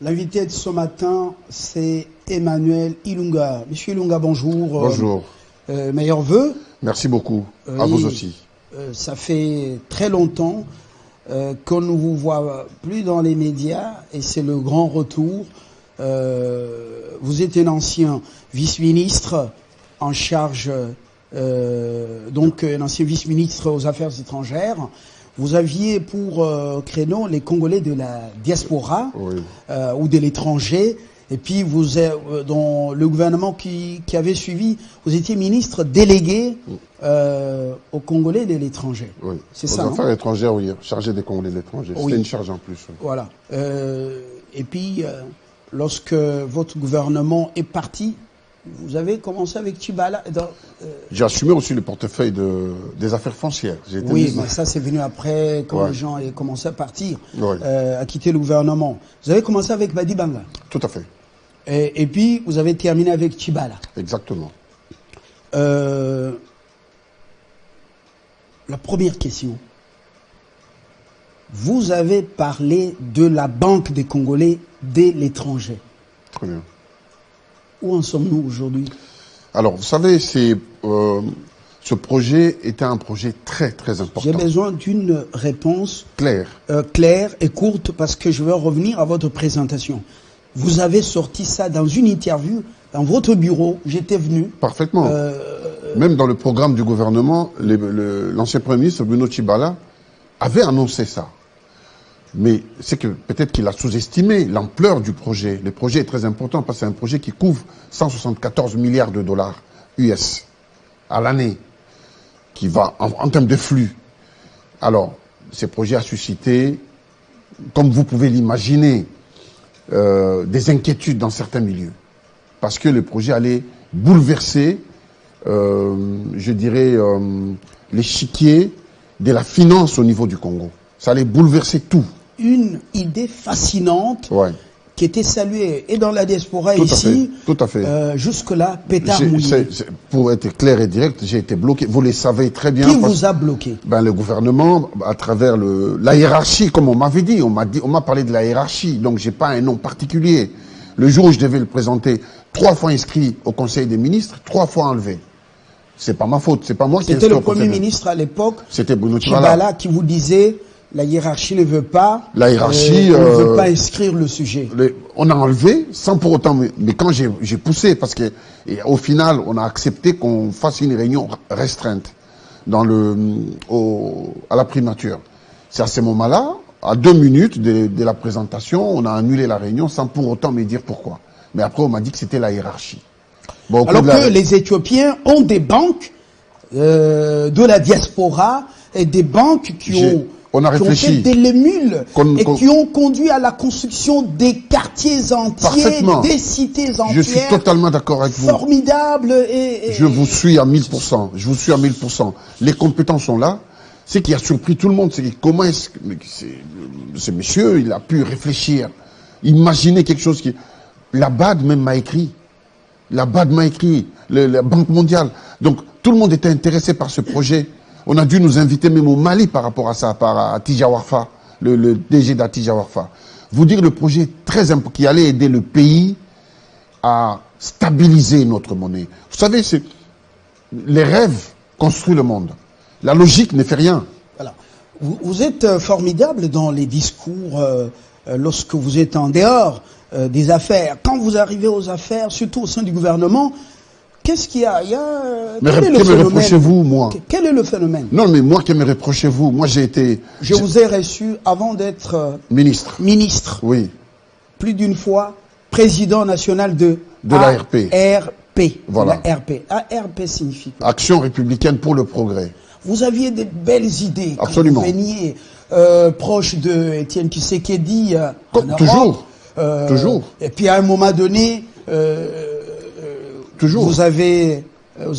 L'invité de ce matin, c'est Emmanuel Ilunga. Monsieur Ilunga, bonjour. Bonjour. Meilleurs vœux. Merci beaucoup. À vous aussi. Ça fait très longtemps qu'on ne vous voit plus dans les médias et c'est le grand retour. Vous êtes un ancien vice-ministre en charge, donc un ancien vice-ministre aux Affaires étrangères. Vous aviez pour créneau les Congolais de la diaspora, oui, ou de l'étranger. Et puis, vous êtes, dans le gouvernement qui avait suivi, vous étiez ministre délégué aux Congolais de l'étranger. Oui. C'est ça, aux Affaires étrangères, oui, chargé des Congolais de l'étranger. Oui. C'était une charge en plus. Oui. Voilà. Et puis, lorsque votre gouvernement est parti, vous avez commencé avec Tchibala. J'ai assumé aussi le portefeuille des affaires foncières. Oui, mais ça c'est venu après, quand les gens ont commencé à partir, à quitter le gouvernement. Vous avez commencé avec Badi Banga. Tout à fait. Et puis, vous avez terminé avec Tchibala. Exactement. La première question. Vous avez parlé de la Banque des Congolais de l'étranger. Très bien. Où en sommes-nous aujourd'hui? Alors, vous savez, ce projet était un projet très, très important. J'ai besoin d'une réponse claire et courte parce que je veux revenir à votre présentation. Vous avez sorti ça dans une interview, dans votre bureau, j'étais venu. Parfaitement. Même dans le programme du gouvernement, l'ancien Premier ministre Bruno Tchibala avait annoncé ça. Mais c'est que peut-être qu'il a sous-estimé l'ampleur du projet. Le projet est très important parce que c'est un projet qui couvre 174 milliards de dollars US à l'année, qui va en termes de flux. Alors, ce projet a suscité, comme vous pouvez l'imaginer, des inquiétudes dans certains milieux. Parce que le projet allait bouleverser, je dirais, l'échiquier de la finance au niveau du Congo. Ça allait bouleverser tout. Une idée fascinante qui était saluée et dans la diaspora tout à fait. Jusque-là, pétard mouillé. Pour être clair et direct, j'ai été bloqué. Vous le savez très bien. Qui vous a bloqué? Le gouvernement, à travers la hiérarchie, comme on m'avait dit. On m'a parlé de la hiérarchie, donc j'ai pas un nom particulier. Le jour où je devais le présenter, 3 fois inscrit au Conseil des ministres, 3 fois enlevé. C'est pas ma faute, c'est pas moi qui ai inscrit. C'était le Premier ministre à l'époque. C'était Bruno Tchibala qui vous disait. La hiérarchie ne veut pas. La hiérarchie ne veut pas inscrire le sujet. On a enlevé sans pour autant. Mais quand j'ai poussé, parce que au final, on a accepté qu'on fasse une réunion restreinte à la primature. C'est à ce moment-là, à 2 minutes de la présentation, on a annulé la réunion sans pour autant me dire pourquoi. Mais après, on m'a dit que c'était la hiérarchie. Bon, alors que les Éthiopiens ont des banques de la diaspora et des banques qui ont fait des lémules et qui ont conduit à la construction des quartiers entiers, des cités entières. Je suis totalement d'accord avec vous. Formidable Je vous suis à 1000%. Je vous suis à 1000%. Les compétences sont là. Ce qui a surpris tout le monde, c'est comment est-ce que ce monsieur, il a pu réfléchir, imaginer quelque chose qui... La BAD même m'a écrit. La BAD m'a écrit. La Banque mondiale. Donc, tout le monde était intéressé par ce projet. On a dû nous inviter même au Mali par rapport à ça, par Atija Warfa, le DG d'Atija Warfa. Vous dire le projet très important qui allait aider le pays à stabiliser notre monnaie. Vous savez, les rêves construisent le monde. La logique ne fait rien. Voilà. Vous êtes formidable dans les discours lorsque vous êtes en dehors des affaires. Quand vous arrivez aux affaires, surtout au sein du gouvernement, qu'est-ce qu'il y a? Mais que me reprochez-vous, moi? Quel est le phénomène? Non, mais moi, que me reprochez-vous? Moi, j'ai été... Je vous ai reçu avant d'être... ministre. Ministre. Oui. Plus d'une fois, président national de l'ARP. ARP. Voilà. ARP. ARP signifie quoi? Action républicaine pour le progrès. Vous aviez des belles idées. Absolument. Quand vous veniez proche de Étienne Tshisekedi. Toujours. Toujours. Et puis à un moment donné... Toujours. Vous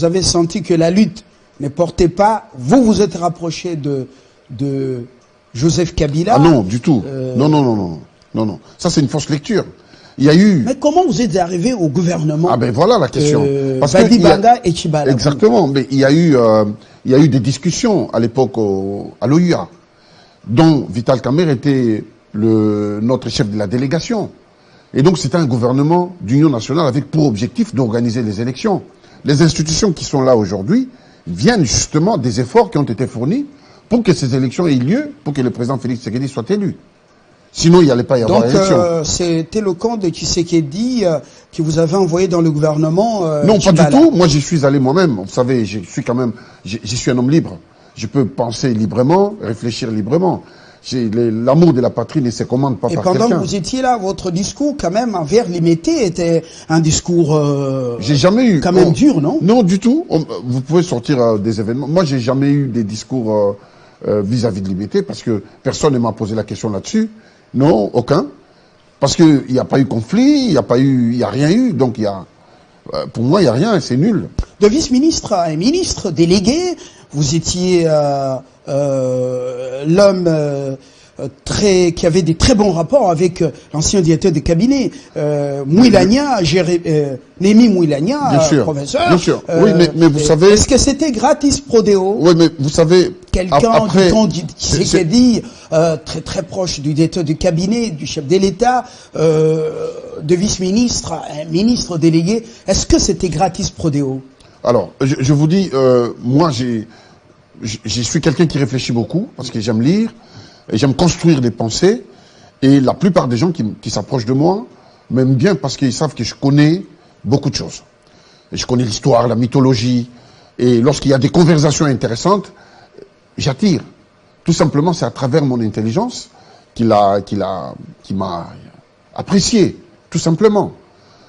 avez senti que la lutte ne portait pas. Vous êtes rapproché de Joseph Kabila. Ah non, du tout. Non. Ça, c'est une fausse lecture. Il y a eu... Mais comment vous êtes arrivé au gouvernement? Ah ben voilà la question. Parce Badi Banga et Tchibala. Exactement. Mais il y a eu des discussions à l'époque à l'OUA, dont Vital Kamerhe était notre chef de la délégation. Et donc c'était un gouvernement d'union nationale avec pour objectif d'organiser les élections. Les institutions qui sont là aujourd'hui viennent justement des efforts qui ont été fournis pour que ces élections aient lieu, pour que le président Félix Tshisekedi soit élu. Sinon, il n'y allait pas y avoir élection. Donc, c'était le camp de Tshisekedi que vous avez envoyé dans le gouvernement Non, pas du tout. Moi, j'y suis allé moi-même. Vous savez, j'y suis un homme libre. Je peux penser librement, réfléchir librement. L'amour de la patrie ne se commande pas par quelqu'un. Et pendant que vous étiez là, votre discours, quand même, envers l'Imité, était un discours j'ai jamais eu, quand même dur, non? Non, du tout. Vous pouvez sortir des événements. Moi, j'ai jamais eu des discours vis-à-vis de l'Imité, parce que personne ne m'a posé la question là-dessus. Non, aucun. Parce qu'il n'y a pas eu conflit, il n'y a rien eu. Donc, pour moi, il n'y a rien, c'est nul. De vice-ministre à un ministre délégué, vous étiez l'homme qui avait des très bons rapports avec l'ancien directeur de cabinet, Mouilagna, Némi Mouilagna, professeur. Bien sûr. Oui, mais vous savez... Est-ce que c'était gratis prodéo? Oui, mais vous savez... Quelqu'un du ton qui s'est dit très très proche du directeur du cabinet, du chef de l'État, de vice-ministre, un ministre délégué. Est-ce que c'était gratis prodéo? Alors, je vous dis, moi, je suis quelqu'un qui réfléchit beaucoup, parce que j'aime lire, et j'aime construire des pensées, et la plupart des gens qui s'approchent de moi m'aiment bien parce qu'ils savent que je connais beaucoup de choses. Et je connais l'histoire, la mythologie, et lorsqu'il y a des conversations intéressantes, j'attire. Tout simplement, c'est à travers mon intelligence qu'il m'a apprécié, tout simplement.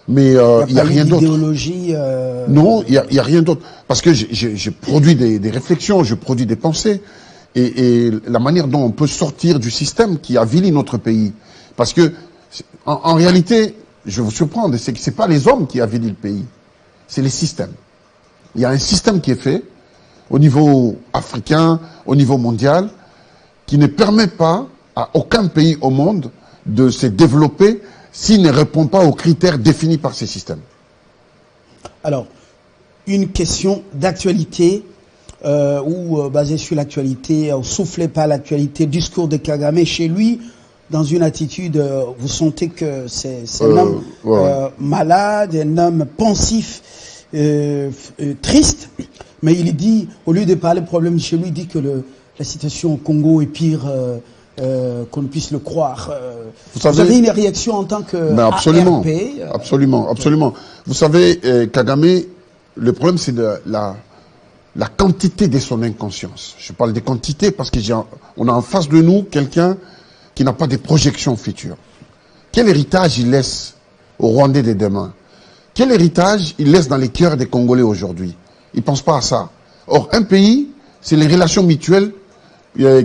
Mais il n'y a rien d'autre. Non, il y a rien d'autre. Parce que j'ai produit des réflexions, je produis des pensées. Et la manière dont on peut sortir du système qui avilit notre pays. Parce que, en réalité, je vais vous surprendre, c'est que ce n'est pas les hommes qui avilissent le pays, c'est les systèmes. Il y a un système qui est fait, au niveau africain, au niveau mondial, qui ne permet pas à aucun pays au monde de se développer s'il ne répond pas aux critères définis par ces systèmes. Alors, une question d'actualité, ou basée sur l'actualité, soufflez pas l'actualité, discours de Kagame chez lui, dans une attitude, vous sentez que c'est un homme malade, un homme pensif, triste, mais il dit, au lieu de parler de problème chez lui, il dit que la situation au Congo est pire qu'on ne puisse le croire. Vous avez une réaction en tant que absolument, ARP absolument. Vous savez, Kagame, le problème c'est la quantité de son inconscience. Je parle des quantités parce qu'on a en face de nous quelqu'un qui n'a pas de projection future. Quel héritage il laisse aux Rwandais de demain? Quel héritage il laisse dans les cœurs des Congolais aujourd'hui? Ils ne pensent pas à ça. Or, un pays, c'est les relations mutuelles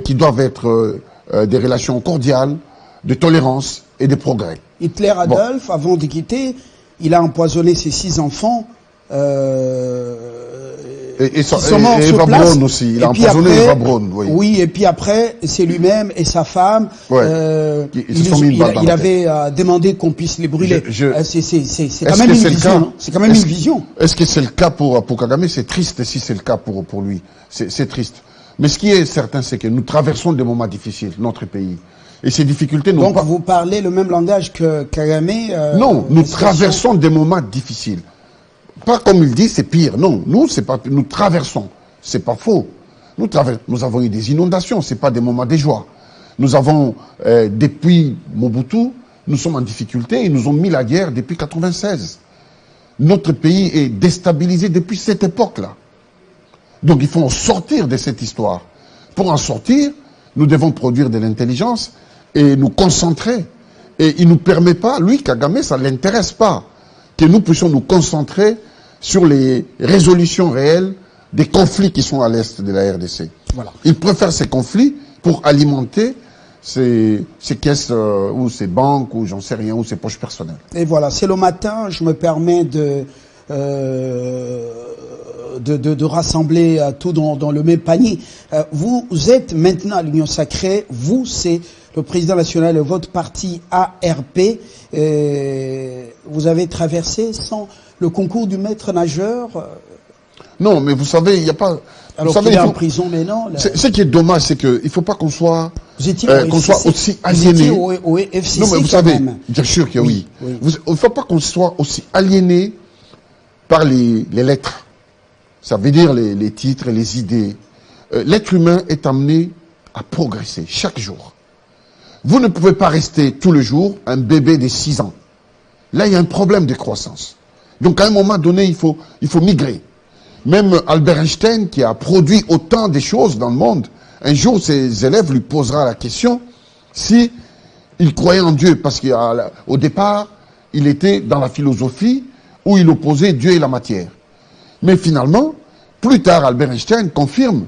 qui doivent être des relations cordiales, de tolérance et de progrès. Hitler Adolphe, avant de quitter, il a empoisonné ses 6 enfants. Et Eva Braun aussi, il a empoisonné Eva Braun. Oui, et puis après, c'est lui-même et sa femme. Il avait demandé qu'on puisse les brûler. C'est quand même une vision. C'est quand même une vision. Est-ce que c'est le cas pour Kagame? C'est triste si c'est le cas pour lui. C'est triste. Mais ce qui est certain, c'est que nous traversons des moments difficiles, notre pays. Et ces difficultés... Donc vous parlez le même langage que Kagame? Non, nous traversons des moments difficiles. Pas comme il dit, c'est pire. Non, nous traversons. C'est pas faux. Nous avons eu des inondations, c'est pas des moments de joie. Nous avons, depuis Mobutu, nous sommes en difficulté. Ils nous ont mis la guerre depuis 1996. Notre pays est déstabilisé depuis cette époque-là. Donc il faut en sortir de cette histoire. Pour en sortir, nous devons produire de l'intelligence et nous concentrer. Et il ne nous permet pas, lui, Kagame, ça ne l'intéresse pas, que nous puissions nous concentrer sur les résolutions réelles des conflits qui sont à l'est de la RDC. Voilà. Il préfère ces conflits pour alimenter ces caisses ou ces banques ou j'en sais rien, ou ces poches personnelles. Et voilà, c'est le matin, je me permets de rassembler tout dans le même panier. Vous êtes maintenant à l'Union Sacrée, vous c'est le président national de votre parti ARP. Vous avez traversé sans le concours du maître nageur Non, mais vous savez, il n'y a pas... Alors qu'il est en prison maintenant. Ce qui est dommage, c'est qu'il ne faut pas qu'on soit, soit aussi Vous étiez aliéné. au FCC non, mais vous savez, bien sûr que oui. Il ne faut pas qu'on soit aussi aliéné par les lettres. Ça veut dire les titres et les idées. L'être humain est amené à progresser chaque jour. Vous ne pouvez pas rester tout le jour un bébé de 6 ans. Là, il y a un problème de croissance. Donc, à un moment donné, il faut migrer. Même Albert Einstein, qui a produit autant de choses dans le monde, un jour, ses élèves lui posera la question si il croyait en Dieu. Parce qu'au départ, il était dans la philosophie où il opposait Dieu et la matière. Mais finalement, plus tard, Albert Einstein confirme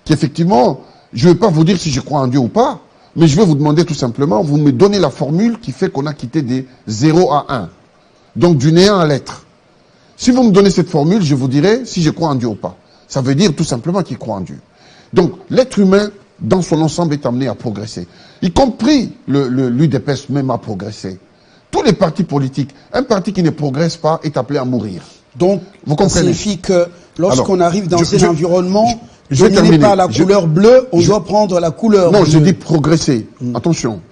qu'effectivement, je ne vais pas vous dire si je crois en Dieu ou pas, mais je vais vous demander tout simplement, vous me donnez la formule qui fait qu'on a quitté des 0 à 1. Donc du néant à l'être. Si vous me donnez cette formule, je vous dirai si je crois en Dieu ou pas. Ça veut dire tout simplement qu'il croit en Dieu. Donc l'être humain, dans son ensemble, est amené à progresser. Y compris l'UDPS même a progressé. Tous les partis politiques, un parti qui ne progresse pas est appelé à mourir. Donc, vous comprenez? Ça signifie que lorsqu'on arrive dans un environnement, je ce n'est pas la couleur bleue, on doit prendre la couleur Non, bleue. je dis progresser. Attention,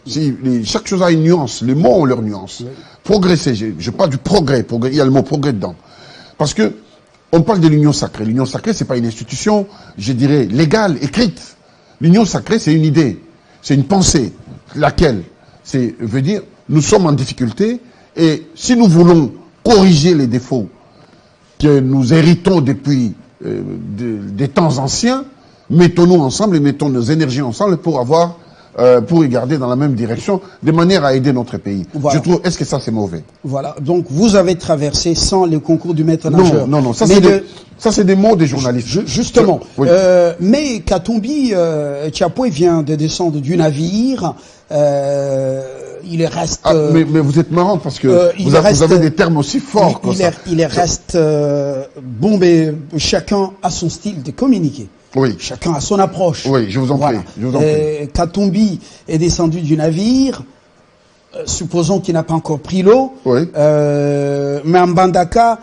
chaque chose a une nuance. Les mots ont leur nuance. Progresser, je parle du progrès. Il y a le mot progrès dedans. Parce que on parle de l'union sacrée. L'union sacrée, c'est pas une institution, je dirais, légale, écrite. L'union sacrée, c'est une idée, c'est une pensée. Laquelle veut dire, nous sommes en difficulté et si nous voulons corriger les défauts que nous héritons depuis des temps anciens, mettons-nous ensemble et mettons nos énergies ensemble pour regarder dans la même direction, de manière à aider notre pays. Voilà. Je trouve, est-ce que ça c'est mauvais? Voilà. Donc vous avez traversé sans le concours du maître nageur. Non. Ça c'est des mots des journalistes. Justement. Oui. Mais Katumbi Tchapoué vient de descendre du navire. Il reste. Mais vous êtes marrant parce que vous avez des termes aussi forts. Il reste bon, mais chacun a son style de communiquer. Oui. Chacun a son approche. Oui, je vous en prie. Katumbi est descendu du navire, supposons qu'il n'a pas encore pris l'eau. Oui. Mais en Mbandaka,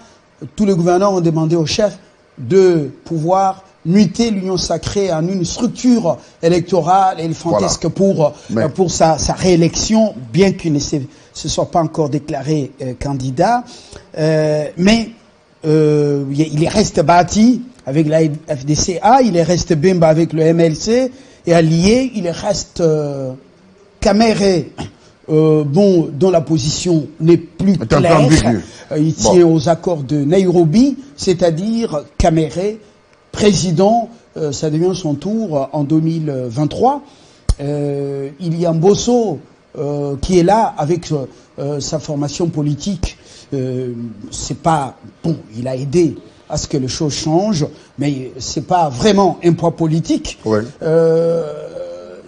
tous les gouverneurs ont demandé au chef de pouvoir muter l'Union sacrée en une structure électorale élefantesque pour sa réélection, bien qu'il ne se soit pas encore déclaré candidat. Mais il reste bâti avec la FDCA, il reste Bemba avec le MLC, et allié, il reste Kamere, dont la position n'est plus claire. Il tient aux accords de Nairobi, c'est-à-dire Kamere, président, ça devient son tour en 2023. Il y a Mbosso qui est là avec sa formation politique. C'est pas bon, il a aidé à ce que les choses changent, mais c'est pas vraiment un poids politique. Ouais.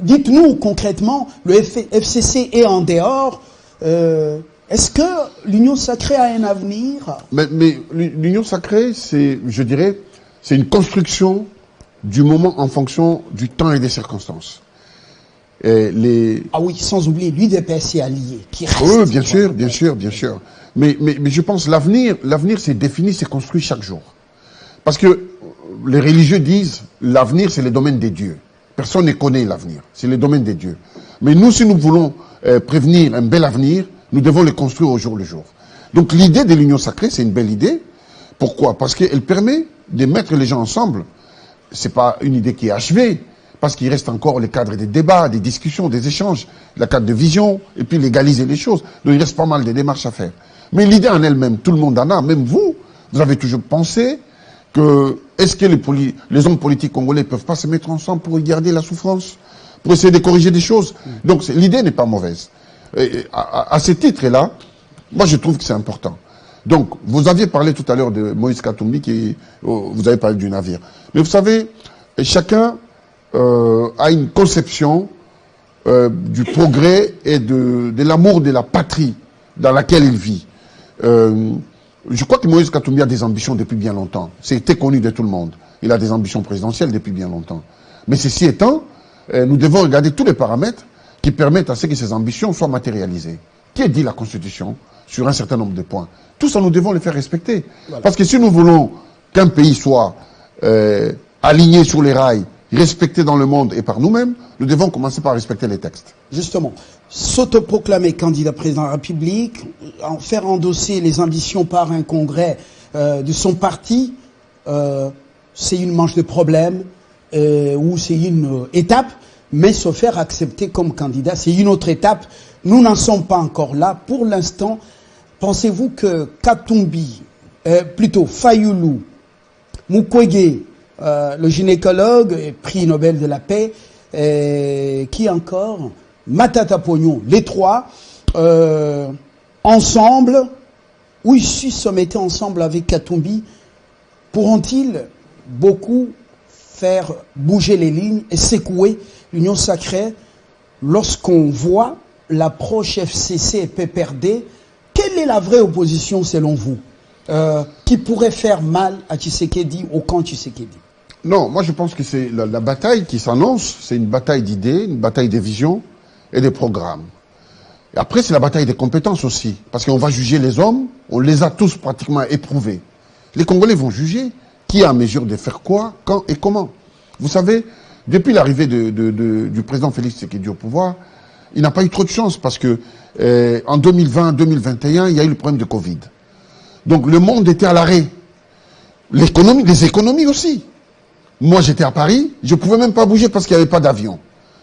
Dites-nous concrètement, le FCC est en dehors. Est-ce que l'Union sacrée a un avenir? Mais l'Union sacrée, je dirais, c'est une construction du moment en fonction du temps et des circonstances. Ah oui, sans oublier l'UDPS est allié, qui reste. Oui, bien sûr. Mais je pense que l'avenir c'est défini, c'est construit chaque jour. Parce que les religieux disent, l'avenir c'est le domaine des dieux. Personne ne connaît l'avenir, c'est le domaine des dieux. Mais nous, si nous voulons prévenir un bel avenir, nous devons le construire au jour le jour. Donc l'idée de l'union sacrée, c'est une belle idée. Pourquoi? Parce qu'elle permet de mettre les gens ensemble. C'est pas une idée qui est achevée, parce qu'il reste encore le cadre des débats, des discussions, des échanges, le cadre de vision, et puis légaliser les choses. Donc il reste pas mal de démarches à faire. Mais l'idée en elle-même, tout le monde en a, même vous avez toujours pensé que est-ce que les hommes politiques congolais ne peuvent pas se mettre ensemble pour regarder la souffrance, pour essayer de corriger des choses? Donc l'idée n'est pas mauvaise. Et à ce titre-là, moi je trouve que c'est important. Donc, vous aviez parlé tout à l'heure de Moïse Katumbi, vous avez parlé du navire. Mais vous savez, chacun a une conception du progrès et de l'amour de la patrie dans laquelle il vit. Je crois que Moïse Katumbi a des ambitions depuis bien longtemps. C'était connu de tout le monde. Il a des ambitions présidentielles depuis bien longtemps. Mais ceci étant, nous devons regarder tous les paramètres qui permettent à ce que ces ambitions soient matérialisées. Qui dit la Constitution sur un certain nombre de points? Tout ça, nous devons les faire respecter. Voilà. Parce que si nous voulons qu'un pays soit alignés sur les rails, respectés dans le monde et par nous-mêmes, nous devons commencer par respecter les textes. Justement, s'autoproclamer candidat président de la République, en faire endosser les ambitions par un congrès de son parti, c'est une manche de problème ou c'est une étape, mais se faire accepter comme candidat, c'est une autre étape. Nous n'en sommes pas encore là. Pour l'instant, pensez-vous que Katumbi, plutôt Fayulu, Mukwege, le gynécologue, prix Nobel de la paix, qui encore, Matata Pognon, les trois, ensemble, ou ils se mettaient ensemble avec Katumbi, pourront-ils beaucoup faire bouger les lignes et secouer l'Union sacrée lorsqu'on voit l'approche FCC et PPRD? Quelle est la vraie opposition selon vous qui pourrait faire mal à Tshisekedi, au camp Tshisekedi? Non, moi je pense que c'est la bataille qui s'annonce, c'est une bataille d'idées, une bataille des visions et des programmes. Et après c'est la bataille des compétences aussi, parce qu'on va juger les hommes, on les a tous pratiquement éprouvés. Les Congolais vont juger qui est en mesure de faire quoi, quand et comment. Vous savez, depuis l'arrivée du président Félix Tshisekedi au pouvoir, il n'a pas eu trop de chance parce que en 2020-2021, il y a eu le problème de Covid. Donc le monde était à l'arrêt. L'économie, les économies aussi. Moi j'étais à Paris, je ne pouvais même pas bouger parce qu'il n'y avait pas d'avion.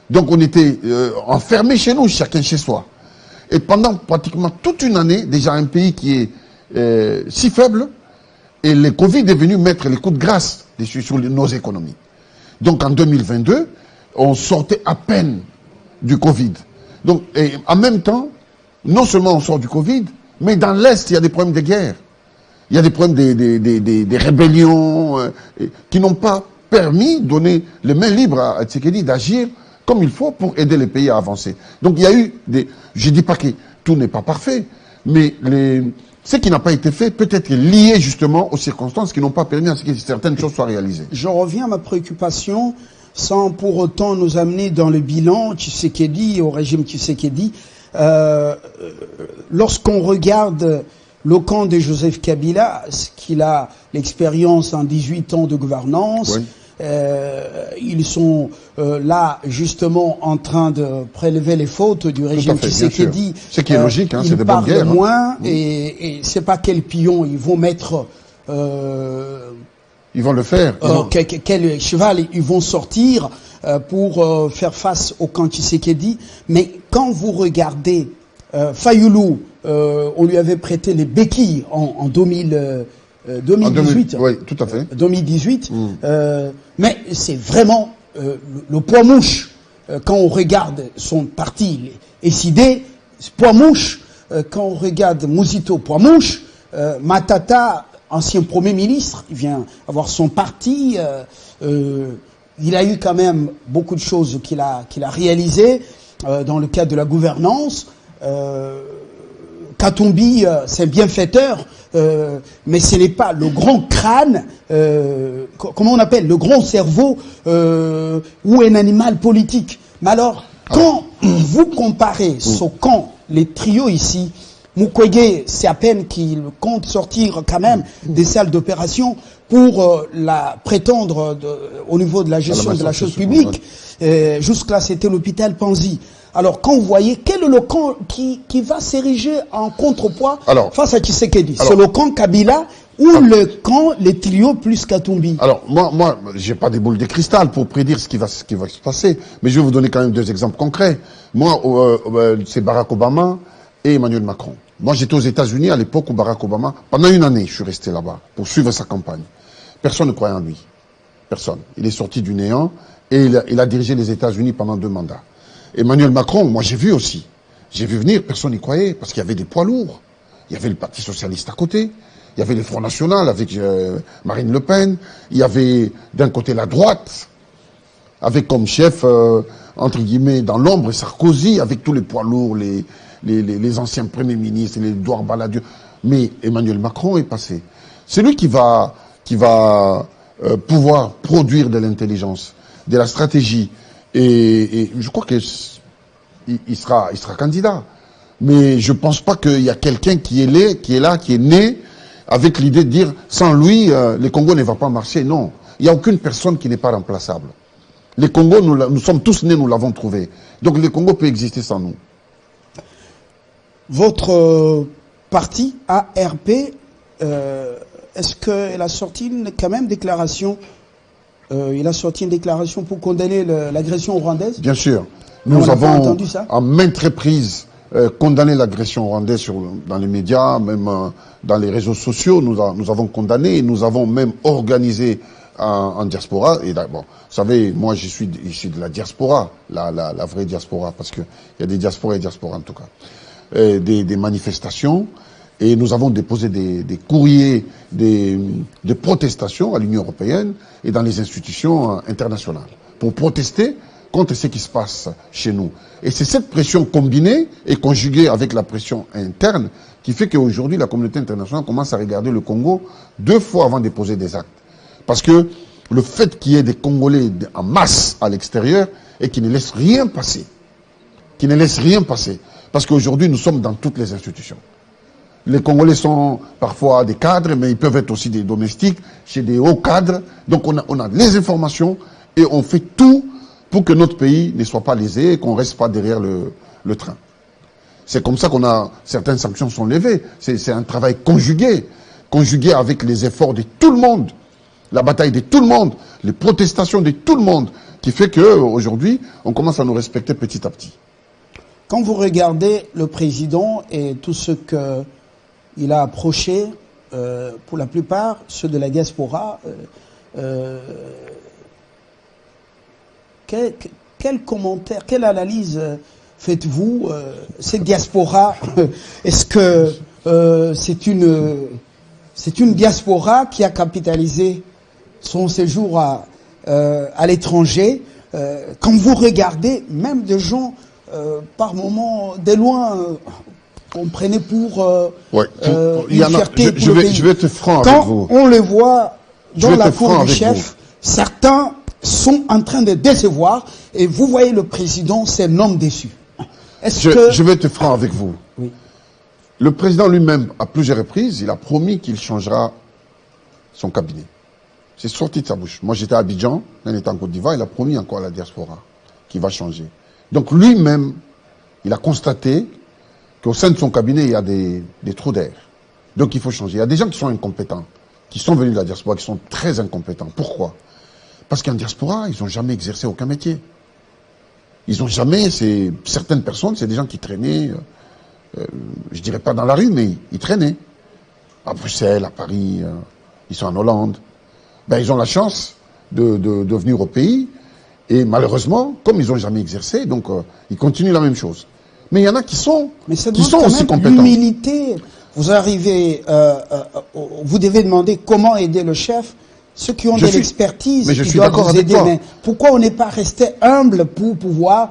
Donc on était enfermés chez nous, chacun chez soi. Et pendant pratiquement toute une année, déjà un pays qui est si faible, et le Covid est venu mettre les coups de grâce sur nos économies. Donc en 2022, on sortait à peine du Covid. Donc, et en même temps, non seulement on sort du Covid, mais dans l'Est, il y a des problèmes de guerre. Il y a des problèmes des rébellions qui n'ont pas permis de donner les mains libres à Tshisekedi d'agir comme il faut pour aider les pays à avancer. Donc il y a eu des... Je ne dis pas que tout n'est pas parfait, mais ce qui n'a pas été fait peut être lié justement aux circonstances qui n'ont pas permis à ce que certaines choses soient réalisées. Je reviens à ma préoccupation, sans pour autant nous amener dans le bilan Tshisekedi, au régime Tshisekedi. Lorsqu'on regarde le camp de Joseph Kabila, qu'il a l'expérience en 18 ans de gouvernance, oui. Ils sont là justement en train de prélever les fautes du régime Tshisekedi. Ce qui est logique, hein, c'est des bonnes guerres. Ils parlent moins et c'est pas quel pion ils vont mettre... ils vont le faire. Quel cheval ils vont sortir pour faire face au camp Tshisekedi. Mais quand vous regardez Fayulu, on lui avait prêté les béquilles en 2018. Oui, tout à fait. 2018. Mais c'est vraiment le poids mouche. Quand on regarde son parti SID, poids mouche. Quand on regarde Mouzito, poids mouche. Matata, ancien Premier ministre, il vient avoir son parti. Il a eu quand même beaucoup de choses qu'il a réalisées dans le cadre de la gouvernance. Katumbi, c'est un bienfaiteur, mais ce n'est pas le grand crâne, comment on appelle, le grand cerveau ou un animal politique. Mais alors, quand vous comparez ce camp, les trios ici, Mukwege, c'est à peine qu'il compte sortir quand même des salles d'opération pour prétendre au niveau de la gestion de la chose publique. Jusque-là, c'était l'hôpital Panzi. Alors, quand vous voyez, quel est le camp qui va s'ériger en contrepoids face à Tshisekedi? C'est le camp Kabila ou le camp les trios plus Katumbi? Alors, moi, j'ai pas des boules de cristal pour prédire ce qui va se passer, mais je vais vous donner quand même deux exemples concrets. Moi, c'est Barack Obama et Emmanuel Macron. Moi, j'étais aux États-Unis à l'époque où Barack Obama, pendant une année, je suis resté là-bas pour suivre sa campagne. Personne ne croyait en lui. Personne. Il est sorti du néant et il a dirigé les États-Unis pendant 2 mandats. Emmanuel Macron, moi j'ai vu aussi. J'ai vu venir, personne n'y croyait, parce qu'il y avait des poids lourds. Il y avait le Parti Socialiste à côté. Il y avait le Front National avec Marine Le Pen. Il y avait d'un côté la droite, avec comme chef, entre guillemets, dans l'ombre, Sarkozy, avec tous les poids lourds, les anciens premiers ministres, les Édouard Balladur. Mais Emmanuel Macron est passé. C'est lui qui va pouvoir produire de l'intelligence, de la stratégie. Et je crois qu'il sera candidat. Mais je ne pense pas qu'il y a quelqu'un qui est né avec l'idée de dire, sans lui, le Congo ne va pas marcher. Non. Il n'y a aucune personne qui n'est pas remplaçable. Les Congos, nous sommes tous nés, nous l'avons trouvé. Donc le Congo peut exister sans nous. Votre parti, ARP, est-ce qu'il a sorti quand même déclaration il a sorti une déclaration pour condamner l'agression rwandaise? Bien sûr. Nous avons, à maintes reprises, condamné l'agression rwandaise dans les médias, même dans les réseaux sociaux. Nous avons condamné, nous avons même organisé en diaspora. Et bon, vous savez, moi, je suis issu de la diaspora, la vraie diaspora, parce qu'il y a des diasporas et diasporas en tout cas. Des manifestations. Et nous avons déposé des courriers de protestation à l'Union européenne et dans les institutions internationales pour protester contre ce qui se passe chez nous. Et c'est cette pression combinée et conjuguée avec la pression interne qui fait qu'aujourd'hui la communauté internationale commence à regarder le Congo 2 fois avant de poser des actes. Parce que le fait qu'il y ait des Congolais en masse à l'extérieur et qui ne laissent rien passer, parce qu'aujourd'hui nous sommes dans toutes les institutions. Les Congolais sont parfois des cadres, mais ils peuvent être aussi des domestiques, chez des hauts cadres. Donc on a les informations et on fait tout pour que notre pays ne soit pas lésé et qu'on ne reste pas derrière le train. C'est comme ça certaines sanctions sont levées. C'est un travail conjugué avec les efforts de tout le monde, la bataille de tout le monde, les protestations de tout le monde, qui fait qu'aujourd'hui, on commence à nous respecter petit à petit. Quand vous regardez le président et tout ce qu'il a approché, pour la plupart, ceux de la diaspora, quel commentaire, quelle analyse faites-vous cette diaspora? Est-ce que c'est une diaspora qui a capitalisé son séjour à l'étranger? Quand vous regardez, même des gens par moments, de loin, on prenait pour une fierté pour le pays. Je vais être franc avec vous. Quand on le voit dans la cour du chef, certains sont en train de décevoir et vous voyez le président, c'est un homme déçu. Je vais être franc avec vous. Oui. Le président lui-même, à plusieurs reprises, il a promis qu'il changera son cabinet. C'est sorti de sa bouche. Moi, j'étais à Abidjan, il était en Côte d'Ivoire, il a promis encore à la diaspora qu'il va changer. Donc lui-même, il a constaté qu'au sein de son cabinet, il y a des trous d'air. Donc il faut changer. Il y a des gens qui sont incompétents, qui sont venus de la diaspora, qui sont très incompétents. Pourquoi? Parce qu'en diaspora, ils n'ont jamais exercé aucun métier. Ils n'ont jamais, certaines personnes, c'est des gens qui traînaient, je dirais pas dans la rue, mais ils traînaient. À Bruxelles, à Paris, ils sont en Hollande. Ben, ils ont la chance de venir au pays. Et malheureusement, comme ils n'ont jamais exercé, donc ils continuent la même chose. Mais il y en a qui sont aussi compétents. L'humilité, vous arrivez, vous devez demander comment aider le chef. Ceux qui ont de l'expertise, qui doivent vous aider. Mais pourquoi on n'est pas resté humble pour pouvoir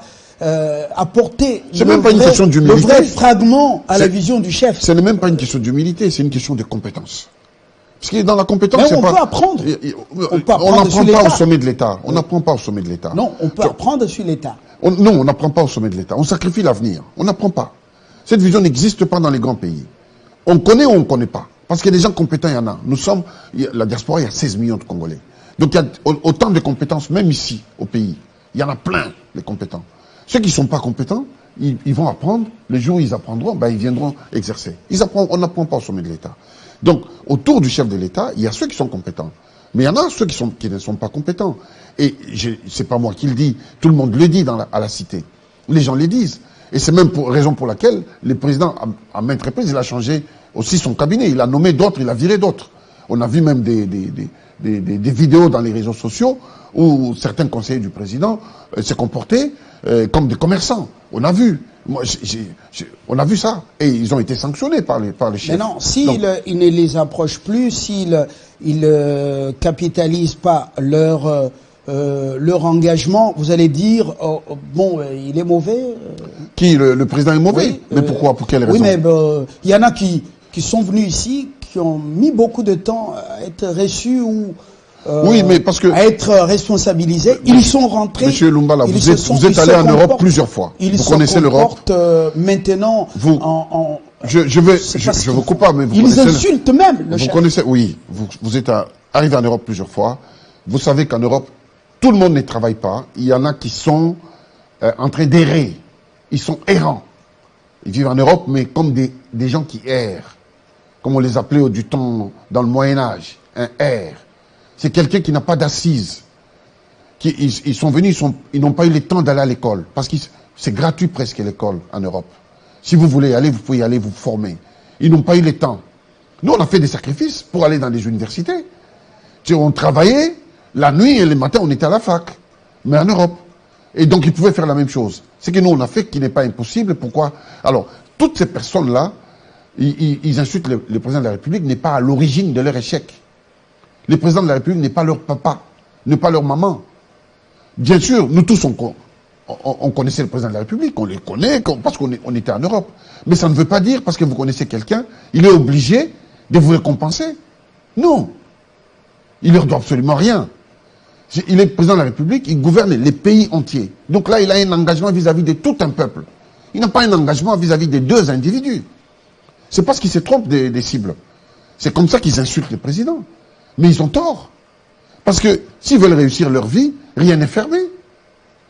apporter le vrai fragment à la vision du chef? Ce n'est même pas une question d'humilité, c'est une question de compétence. Parce que dans la compétence, mais on peut apprendre. On n'apprend pas au sommet de l'État. On n'apprend pas au sommet de l'État. Non, on peut apprendre sur l'État. Non, on n'apprend pas au sommet de l'État. On sacrifie l'avenir. On n'apprend pas. Cette vision n'existe pas dans les grands pays. On connaît ou on ne connaît pas. Parce que des gens compétents, il y en a. La diaspora, il y a 16 millions de Congolais. Donc il y a autant de compétences, même ici, au pays. Il y en a plein, les compétents. Ceux qui ne sont pas compétents, ils vont apprendre. Le jour où ils apprendront, ben, ils viendront exercer. On n'apprend pas au sommet de l'État. Donc, autour du chef de l'État, il y a ceux qui sont compétents. Mais il y en a ceux qui ne sont pas compétents. Et c'est pas moi qui le dis. Tout le monde le dit à la cité. Les gens le disent. Et c'est même raison pour laquelle le président, à maintes reprises, il a changé aussi son cabinet. Il a nommé d'autres, il a viré d'autres. On a vu même des vidéos dans les réseaux sociaux où certains conseillers du président se comportaient comme des commerçants. On a vu. On a vu ça. Et ils ont été sanctionnés par les chefs. Mais non, s'il ne les approche plus, s'il capitalisent pas leur engagement, vous allez dire, il est mauvais. Qui, le président est mauvais? Oui, mais pourquoi? Pour quelle raison? Oui, mais il y en a qui sont venus ici, qui ont mis beaucoup de temps à être reçus ou oui, mais parce que, à être responsabilisés. Ils sont rentrés. Monsieur Lumbala, vous êtes allé en Europe plusieurs fois. Vous connaissez l'Europe. Maintenant, je vous coupe pas, mais vous connaissez. Ils insultent même le chef. Vous connaissez, oui. Vous êtes arrivé en Europe plusieurs fois. Vous savez qu'en Europe, tout le monde ne travaille pas. Il y en a qui sont en train d'errer. Ils sont errants. Ils vivent en Europe, mais comme des gens qui errent. Comme on les appelait du temps dans le Moyen-Âge. Un erre. C'est quelqu'un qui n'a pas d'assises. Ils sont venus, ils n'ont pas eu le temps d'aller à l'école. Parce que c'est gratuit presque l'école en Europe. Si vous voulez y aller, vous pouvez y aller vous former. Ils n'ont pas eu le temps. Nous, on a fait des sacrifices pour aller dans les universités. On travaillait, la nuit et le matin, on était à la fac. Mais en Europe. Et donc, ils pouvaient faire la même chose. Ce que nous, on a fait, qui n'est pas impossible. Pourquoi? Alors, toutes ces personnes-là, ils insultent le président de la République, n'est pas à l'origine de leur échec. Le président de la République n'est pas leur papa, n'est pas leur maman. Bien sûr, nous tous, on connaissait le président de la République, on les connaît parce qu'on était en Europe. Mais ça ne veut pas dire, parce que vous connaissez quelqu'un, il est obligé de vous récompenser. Non. Il ne leur doit absolument rien. Il est président de la République, il gouverne les pays entiers. Donc là, il a un engagement vis-à-vis de tout un peuple. Il n'a pas un engagement vis-à-vis des deux individus. C'est parce qu'ils se trompent des cibles. C'est comme ça qu'ils insultent le président. Mais ils ont tort. Parce que s'ils veulent réussir leur vie, rien n'est fermé.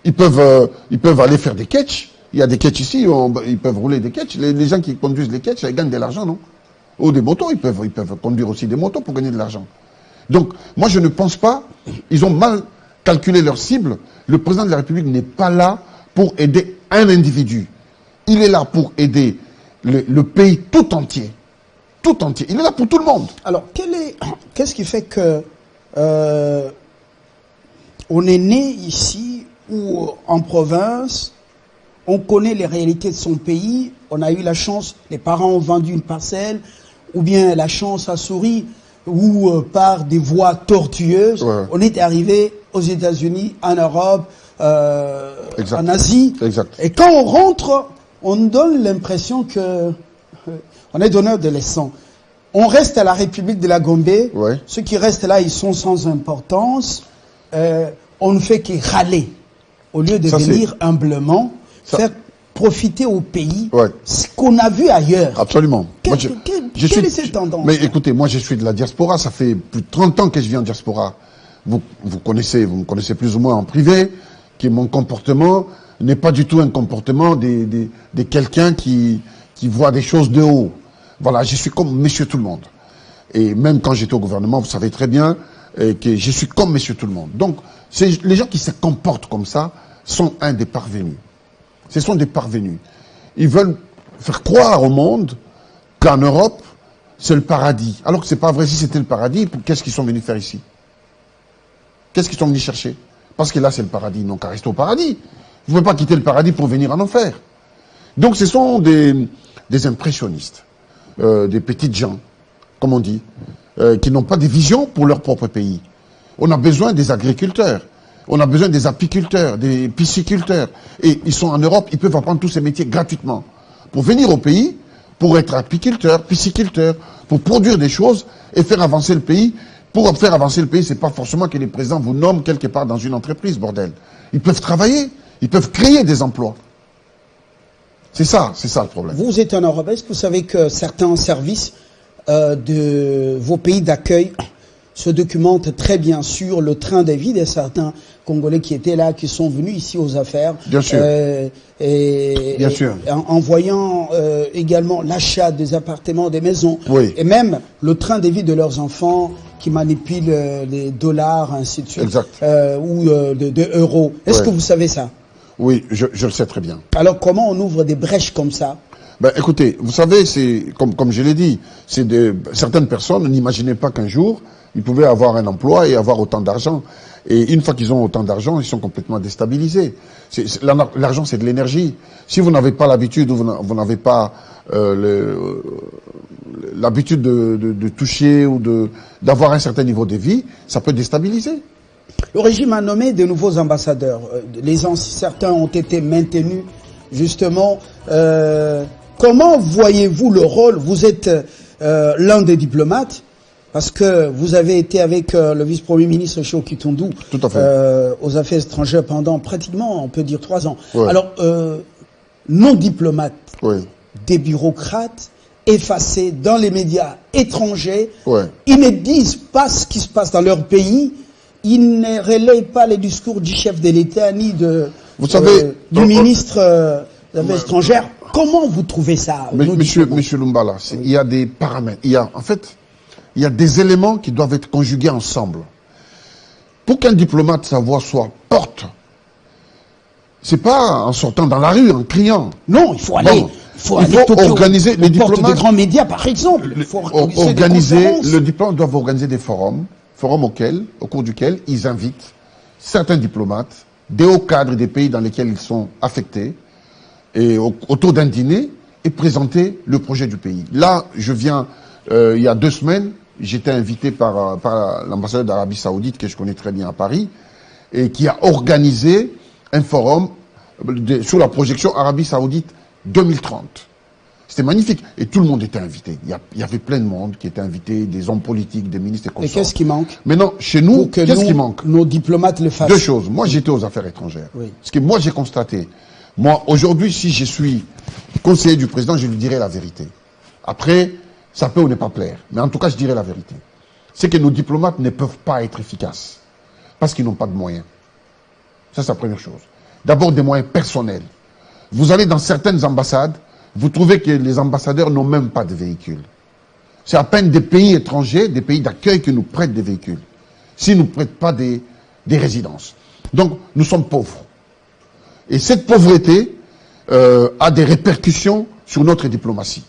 Ils peuvent aller faire des catchs. Il y a des catchs ici, ils peuvent rouler des catchs. Les gens qui conduisent les catchs, ils gagnent de l'argent, non? Ou des motos, ils peuvent conduire aussi des motos pour gagner de l'argent. Donc, moi je ne pense pas, ils ont mal calculé leur cible. Le président de la République n'est pas là pour aider un individu. Il est là pour aider le pays tout entier. Tout entier. Il est là pour tout le monde. Alors, qu'est-ce qui fait que on est né ici ou en province, on connaît les réalités de son pays, on a eu la chance, les parents ont vendu une parcelle, ou bien la chance a souri, ou par des voies tortueuses, on est arrivé aux États-Unis, en Europe, en Asie. Exact. Et quand on rentre, on donne l'impression que on est donneur de leçons. On reste à la République de la Gombe. Ouais. Ceux qui restent là, ils sont sans importance. On ne fait que râler. Au lieu de venir humblement, faire profiter au pays ce qu'on a vu ailleurs. Absolument. Quelle est cette tendance? Mais écoutez, moi je suis de la diaspora. Ça fait plus de 30 ans que je vis en diaspora. Vous me connaissez plus ou moins en privé, que mon comportement n'est pas du tout un comportement de quelqu'un qui voit des choses de haut. Voilà, je suis comme monsieur tout le monde. Et même quand j'étais au gouvernement, vous savez très bien que je suis comme monsieur tout le monde. Donc, les gens qui se comportent comme ça sont des parvenus. Ce sont des parvenus. Ils veulent faire croire au monde qu'en Europe, c'est le paradis. Alors que c'est pas vrai. Si c'était le paradis, qu'est-ce qu'ils sont venus faire ici? Qu'est-ce qu'ils sont venus chercher? Parce que là, c'est le paradis. Donc, à rester au paradis. Vous ne pouvez pas quitter le paradis pour venir en enfer. Donc, ce sont des impressionnistes. Des petites gens, comme on dit, qui n'ont pas de vision pour leur propre pays. On a besoin des agriculteurs, on a besoin des apiculteurs, des pisciculteurs. Et ils sont en Europe, ils peuvent apprendre tous ces métiers gratuitement. Pour venir au pays, pour être apiculteur, pisciculteur, pour produire des choses et faire avancer le pays. Pour faire avancer le pays, c'est pas forcément que les présidents vous nomment quelque part dans une entreprise, bordel. Ils peuvent travailler, ils peuvent créer des emplois. C'est ça le problème. Vous êtes en Europe, est-ce que vous savez que certains services de vos pays d'accueil se documentent très bien sur le train de vie de certains Congolais qui étaient là, qui sont venus ici aux affaires. Bien sûr. Bien sûr. En voyant également l'achat des appartements, des maisons. Oui. Et même le train de vie de leurs enfants qui manipulent les dollars, ainsi de suite. Exact. Ou de euros. Est-ce que vous savez ça? Oui, je le sais très bien. Alors comment on ouvre des brèches comme ça? Ben, écoutez, vous savez, c'est comme je l'ai dit, certaines personnes n'imaginaient pas qu'un jour ils pouvaient avoir un emploi et avoir autant d'argent. Et une fois qu'ils ont autant d'argent, ils sont complètement déstabilisés. L'argent, c'est de l'énergie. Si vous n'avez pas l'habitude ou vous n'avez pas l'habitude de toucher ou d'avoir un certain niveau de vie, ça peut déstabiliser. Le régime a nommé de nouveaux ambassadeurs. Certains ont été maintenus, justement. Comment voyez-vous le rôle? Vous êtes l'un des diplomates, parce que vous avez été avec le vice-premier ministre Cheo Kitundou aux affaires étrangères pendant pratiquement, on peut dire, 3 ans. Ouais. Alors, non-diplomates, des bureaucrates, effacés dans les médias étrangers, ils ne disent pas ce qui se passe dans leur pays, il ne relaie pas les discours du chef de l'État ni de, vous savez, du ministre des Affaires étrangères. Comment vous trouvez ça? Monsieur Lumbala, il y a des paramètres. En fait, il y a des éléments qui doivent être conjugués ensemble. Pour qu'un diplomate, sa voix soit porte, c'est pas en sortant dans la rue, en criant. Non, il faut aller. Il faut organiser les diplomates. Des grands médias, par exemple. Il faut organiser. Le diplomate doit organiser des forums au cours duquel ils invitent certains diplomates, des hauts cadres des pays dans lesquels ils sont affectés, et autour d'un dîner, et présenter le projet du pays. Là, je viens, il y a 2 semaines, j'étais invité par l'ambassadeur d'Arabie Saoudite, que je connais très bien à Paris, et qui a organisé un forum sur la projection Arabie Saoudite 2030. C'était magnifique. Et tout le monde était invité. Il y avait plein de monde qui était invité, des hommes politiques, des ministres et consorts. Et qu'est-ce qui manque? Maintenant, chez nous, qu'est-ce qui manque? Nos diplomates le fassent. 2 choses. Moi, j'étais aux affaires étrangères. Oui. Ce que moi, j'ai constaté. Moi, aujourd'hui, si je suis conseiller du président, je lui dirai la vérité. Après, ça peut ou ne pas plaire. Mais en tout cas, je dirai la vérité. C'est que nos diplomates ne peuvent pas être efficaces. Parce qu'ils n'ont pas de moyens. Ça, c'est la première chose. D'abord, des moyens personnels. Vous allez dans certaines ambassades, vous trouvez que les ambassadeurs n'ont même pas de véhicules. C'est à peine des pays étrangers, des pays d'accueil qui nous prêtent des véhicules. S'ils ne nous prêtent pas des résidences. Donc, nous sommes pauvres. Et cette pauvreté a des répercussions sur notre diplomatie.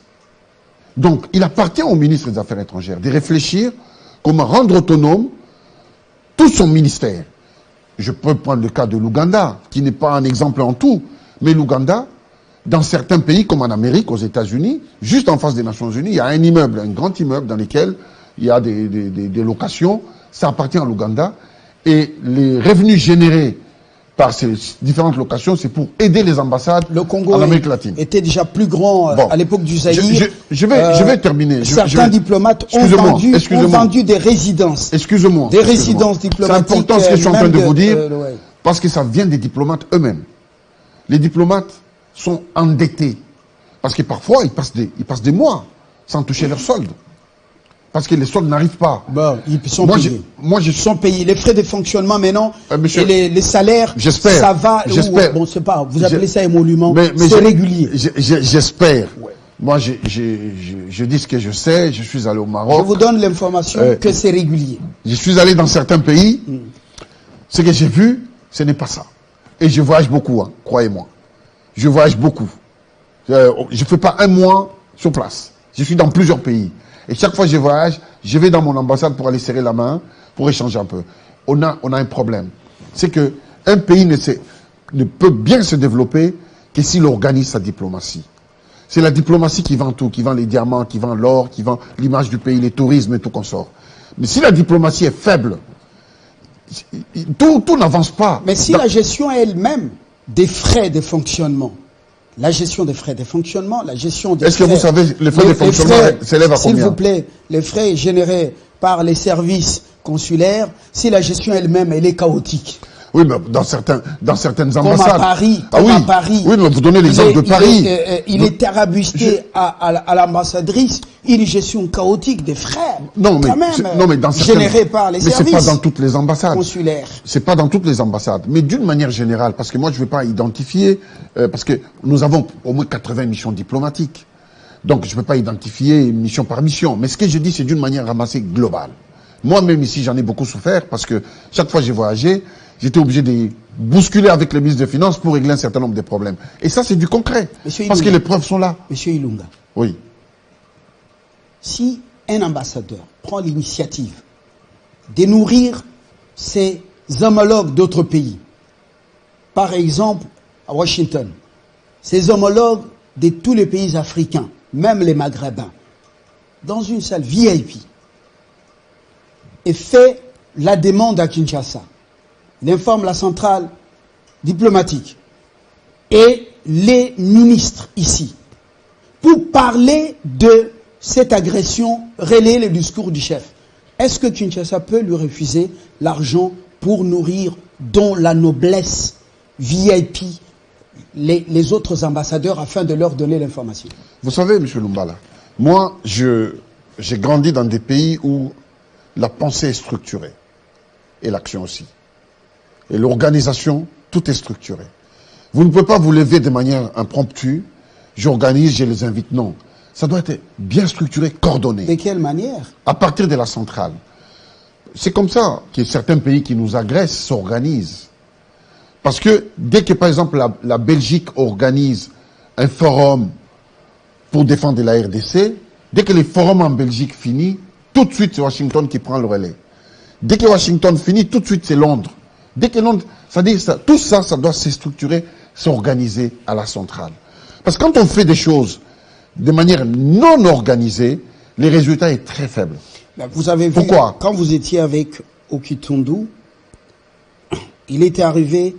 Donc, il appartient au ministre des Affaires étrangères de réfléchir comment rendre autonome tout son ministère. Je peux prendre le cas de l'Ouganda, qui n'est pas un exemple en tout, mais l'Ouganda, dans certains pays, comme en Amérique, aux États-Unis, juste en face des Nations Unies, il y a un immeuble, un grand immeuble dans lequel il y a des locations. Ça appartient à l'Ouganda. Et les revenus générés par ces différentes locations, c'est pour aider les ambassades en Amérique latine. Le Congo était déjà plus grand à l'époque du Zaïre. Je vais terminer. Certains diplomates ont vendu des résidences. Excusez-moi. Des résidences diplomatiques. C'est important ce que je suis en train de vous dire, parce que ça vient des diplomates eux-mêmes. Les diplomates sont endettés. Parce que parfois, ils passent des mois sans toucher leur solde. Parce que les soldes n'arrivent pas. Bon, ils sont payés. Ils sont payés. Les frais de fonctionnement maintenant, et les salaires, ça va. J'espère. Bon, c'est pas, vous appelez ça émolument, c'est régulier. J'espère. Ouais. Moi, je dis ce que je sais. Je suis allé au Maroc. Je vous donne l'information que c'est régulier. Je suis allé dans certains pays. Ce que j'ai vu, ce n'est pas ça. Et je voyage beaucoup, hein, croyez-moi. Je voyage beaucoup. Je ne fais pas un mois sur place. Je suis dans plusieurs pays. Et chaque fois que je voyage, je vais dans mon ambassade pour aller serrer la main, pour échanger un peu. On a un problème. C'est que un pays ne peut bien se développer que s'il organise sa diplomatie. C'est la diplomatie qui vend tout, qui vend les diamants, qui vend l'or, qui vend l'image du pays, les tourismes et tout consort. Mais si la diplomatie est faible, tout n'avance pas. Mais si la gestion elle-même des frais de fonctionnement, la gestion des frais de fonctionnement, la gestion des Est-ce que vous savez, les frais de fonctionnement s'élèvent à combien? S'il vous plaît, les frais générés par les services consulaires, si la gestion elle-même, elle est chaotique. Oui, mais dans certaines ambassades. Comme à Paris. Oui, mais vous donnez l'exemple de Paris. Il est arabusté à l'ambassadrice une gestion chaotique des frais. Non, mais dans certaines, générés par les services. Mais c'est pas dans toutes les ambassades. Consulaires. C'est pas dans toutes les ambassades. Mais d'une manière générale, parce que moi je ne vais pas identifier, parce que nous avons au moins 80 missions diplomatiques. Donc je ne peux pas identifier mission par mission. Mais ce que je dis, c'est d'une manière ramassée globale. Moi-même ici, j'en ai beaucoup souffert parce que chaque fois que j'ai voyagé, j'étais obligé de bousculer avec le ministre des Finances pour régler un certain nombre de problèmes. Et ça, c'est du concret. Parce que les preuves sont là. Monsieur Ilunga. Oui. Si un ambassadeur prend l'initiative de nourrir ses homologues d'autres pays, par exemple à Washington, ses homologues de tous les pays africains, même les Maghrébins, dans une salle VIP, et fait la demande à Kinshasa, il informe la centrale diplomatique et les ministres ici pour parler de cette agression, relayer le discours du chef. Est-ce que Kinshasa peut lui refuser l'argent pour nourrir, dont la noblesse VIP, les autres ambassadeurs afin de leur donner l'information? Vous savez, M. Lumbala, moi, j'ai grandi dans des pays où la pensée est structurée. et l'action aussi. Et l'organisation, tout est structuré. Vous ne pouvez pas vous lever de manière impromptue, j'organise, je les invite, non. Ça doit être bien structuré, coordonné. De quelle manière? À partir de la centrale. C'est comme ça que certains pays qui nous agressent s'organisent. Parce que dès que, par exemple, la Belgique organise un forum pour défendre la RDC, dès que le forum en Belgique finit, tout de suite c'est Washington qui prend le relais. Dès que Washington finit, tout de suite c'est Londres. Dès que Londres, tout ça, ça doit se structurer, s'organiser à la centrale. Parce que quand on fait des choses de manière non organisée, les résultats sont très faibles. Vous avez vu, pourquoi? Quand vous étiez avec Okitundu, il était arrivé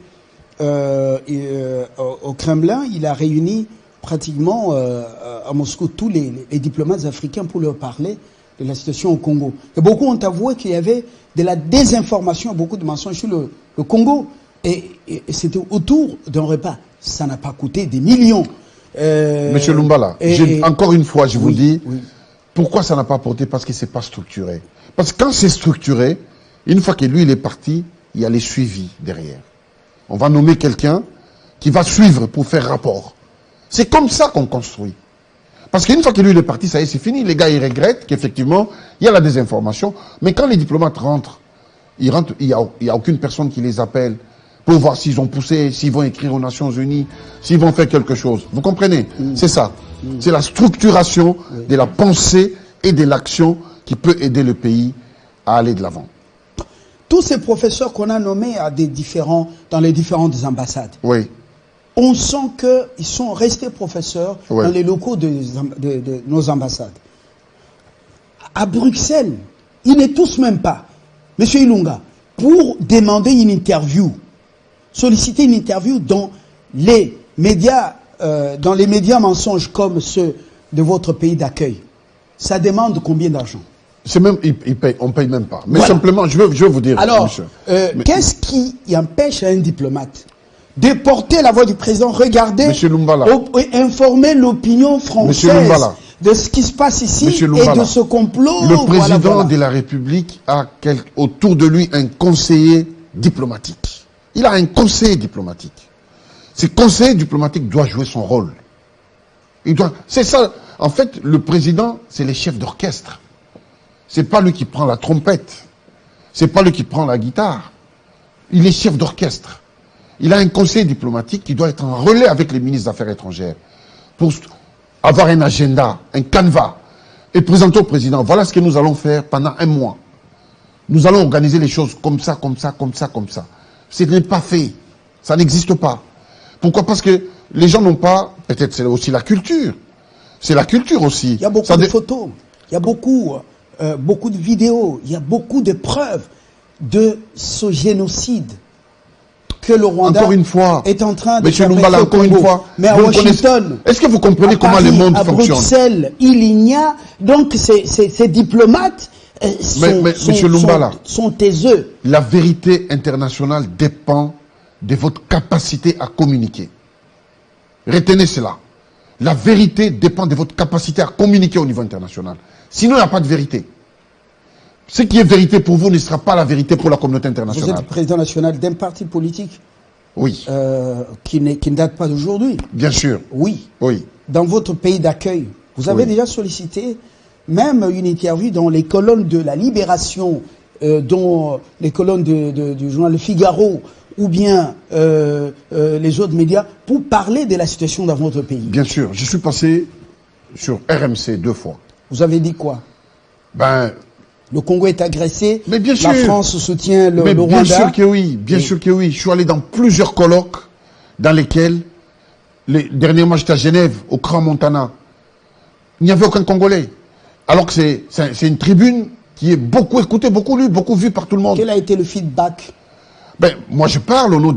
au Kremlin, il a réuni pratiquement à Moscou tous les diplomates africains pour leur parler de la situation au Congo. Et beaucoup ont avoué qu'il y avait de la désinformation, beaucoup de mensonges sur le Congo. Et c'était autour d'un repas. Ça n'a pas coûté des millions. Monsieur Lumbala, encore une fois, je vous dis, pourquoi ça n'a pas porté? Parce que ce n'est pas structuré. Parce que quand c'est structuré, une fois que lui il est parti, il y a les suivis derrière. On va nommer quelqu'un qui va suivre pour faire rapport. C'est comme ça qu'on construit. Parce qu'une fois que lui il est parti, ça y est, c'est fini. Les gars, ils regrettent qu'effectivement, il y a la désinformation. Mais quand les diplomates rentrent, il n'y a aucune personne qui les appelle pour voir s'ils ont poussé, s'ils vont écrire aux Nations Unies, s'ils vont faire quelque chose. Vous comprenez? C'est ça. C'est la structuration de la pensée et de l'action qui peut aider le pays à aller de l'avant. Tous ces professeurs qu'on a nommés dans les différentes ambassades, oui. On sent qu'ils sont restés professeurs dans les locaux de nos ambassades. À Bruxelles, ils ne tous même pas, Monsieur Ilunga, pour demander une interview, solliciter une interview dans les médias mensonges comme ceux de votre pays d'accueil. Ça demande combien d'argent? C'est même, on ne paye même pas. Mais simplement, je veux vous dire, alors, monsieur. Qu'est-ce qui empêche un diplomate de porter la voix du président, regarder, informer l'opinion française de ce qui se passe ici et de ce complot? Le président de la République a autour de lui un conseiller diplomatique. Il a un conseiller diplomatique. Ce conseiller diplomatique doit jouer son rôle. C'est ça. En fait, le président, c'est le chef d'orchestre. C'est pas lui qui prend la trompette. C'est pas lui qui prend la guitare. Il est chef d'orchestre. Il a un conseil diplomatique qui doit être en relais avec les ministres des Affaires étrangères pour avoir un agenda, un canevas et présenter au président. Voilà ce que nous allons faire pendant un mois. Nous allons organiser les choses comme ça, comme ça, comme ça, comme ça. Ce n'est pas fait. Ça n'existe pas. Pourquoi? Parce que les gens n'ont pas, peut-être c'est aussi la culture. C'est la culture aussi. Il y a beaucoup de photos. Il y a beaucoup de vidéos. Il y a beaucoup de preuves de ce génocide que le Rwanda est en train de faire encore une fois. Mais à Washington, est-ce que vous comprenez comment le monde fonctionne? À Bruxelles, il y a donc ces diplomates sont taiseux. La vérité internationale dépend de votre capacité à communiquer. Retenez cela. La vérité dépend de votre capacité à communiquer au niveau international. Sinon, il n'y a pas de vérité. Ce qui est vérité pour vous ne sera pas la vérité pour la communauté internationale. Vous êtes président national d'un parti politique? Oui. Qui ne date pas d'aujourd'hui? Bien sûr. Oui. Oui. Dans votre pays d'accueil, vous avez déjà sollicité même une interview dans les colonnes de la Libération, dans les colonnes du journal Le Figaro, ou bien les autres médias, pour parler de la situation dans votre pays? Bien sûr. Je suis passé sur RMC 2 fois. Vous avez dit quoi? Le Congo est agressé, mais bien sûr, la France soutient le Rwanda. Bien sûr que oui, bien sûr que oui. Je suis allé dans plusieurs colloques dans lesquels, dernièrement j'étais à Genève, au Grand Montana. Il n'y avait aucun Congolais. Alors que c'est une tribune qui est beaucoup écoutée, beaucoup lue, beaucoup vue par tout le monde. Quel a été le feedback? Moi je parle au nom